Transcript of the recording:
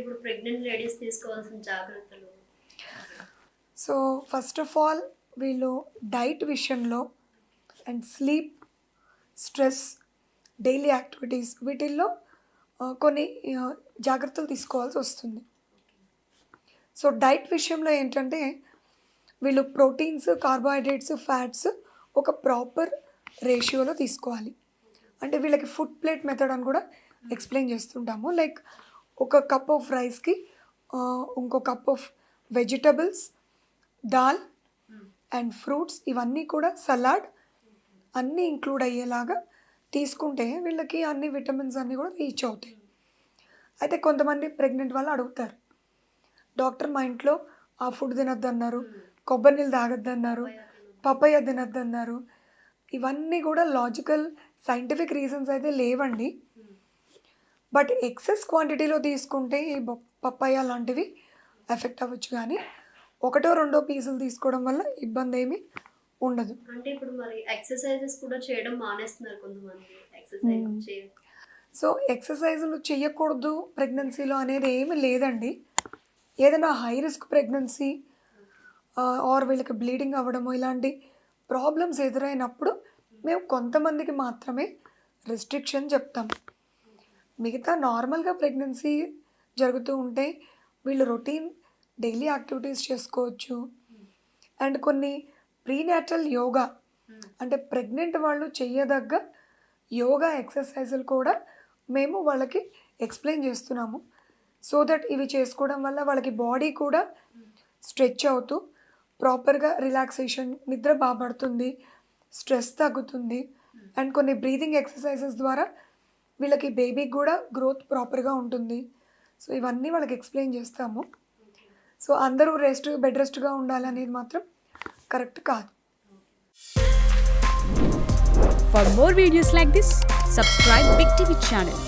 ఇప్పుడు pregnant ladies తీసుకోవాల్సిన జాగ్రత్తలు? సో ఫస్ట్ ఆఫ్ ఆల్ వీళ్ళు డైట్ విషయంలో and sleep, stress, daily activities వీటిల్లో కొన్ని జాగ్రత్తలు తీసుకోవాల్సి వస్తుంది. సో డైట్ విషయంలో ఏంటంటే వీళ్ళు ప్రోటీన్స్, కార్బోహైడ్రేట్స్, ఫ్యాట్స్ ఒక ప్రాపర్ రేషియోలో తీసుకోవాలి. అంటే వీళ్ళకి ఫుడ్ ప్లేట్ మెథడ్ అని కూడా ఎక్స్ప్లెయిన్ చేస్తుంటాము. లైక్ ఒక కప్ ఆఫ్ రైస్కి ఇంకో cup of vegetables, dal and fruits ఇవన్నీ కూడా సలాడ్ అన్నీ ఇంక్లూడ్ అయ్యేలాగా తీసుకుంటే వీళ్ళకి అన్ని విటమిన్స్ అన్నీ కూడా రీచ్ అవుతాయి. అయితే కొంతమంది ప్రెగ్నెంట్ వాళ్ళు అడుగుతారు, డాక్టర్ మా ఇంట్లో ఆ ఫుడ్ తినొద్దన్నారు, కొబ్బరి నీళ్ళు తాగొద్దన్నారు, పపయ్య తినొద్దన్నారు. ఇవన్నీ కూడా లాజికల్ సైంటిఫిక్ రీజన్స్ అయితే లేవండి. బట్ ఎక్సెస్ క్వాంటిటీలో తీసుకుంటే ఈ పప్పయ్య లాంటివి ఎఫెక్ట్ అవ్వచ్చు, కానీ ఒకటో రెండో పీసులు తీసుకోవడం వల్ల ఇబ్బంది ఏమీ ఉండదు. అంటే ఇప్పుడు మరి ఎక్సర్సైజెస్ కూడా చేయడం మానేస్తున్నారు కొంతమంది. ఎక్సర్సైజ్ సో ఎక్సర్సైజులు చేయకూడదు ప్రెగ్నెన్సీలో అనేది ఏమీ లేదండి. ఏదైనా హై రిస్క్ ప్రెగ్నెన్సీ ఆర్ వీళ్ళకి బ్లీడింగ్ అవ్వడము ఇలాంటి ప్రాబ్లమ్స్ ఎదురైనప్పుడు మేము కొంతమందికి మాత్రమే రెస్ట్రిక్షన్ చెప్తాం. మిగతా నార్మల్గా ప్రెగ్నెన్సీ జరుగుతూ ఉంటే వీళ్ళు రొటీన్ డైలీ యాక్టివిటీస్ చేసుకోవచ్చు. అండ్ కొన్ని ప్రీనాటల్ యోగా అంటే ప్రెగ్నెంట్ వాళ్ళు చేయదగ్గ యోగా ఎక్సర్సైజులు కూడా మేము వాళ్ళకి ఎక్స్ప్లెయిన్ చేస్తున్నాము. సో దట్ ఇవి చేసుకోవడం వల్ల వాళ్ళకి బాడీ కూడా స్ట్రెచ్ అవుతూ ప్రాపర్గా రిలాక్సేషన్, నిద్ర బాగా పడుతుంది, స్ట్రెస్ తగ్గుతుంది. అండ్ కొన్ని బ్రీతింగ్ ఎక్సర్సైజెస్ ద్వారా వీళ్ళకి బేబీకి కూడా గ్రోత్ ప్రాపర్గా ఉంటుంది. సో ఇవన్నీ వాళ్ళకి ఎక్స్ప్లెయిన్ చేస్తాము. సో అందరూ బెడ్ రెస్ట్గా ఉండాలనేది మాత్రం కరెక్ట్ కాదు. For more videos like this, subscribe Big TV channel.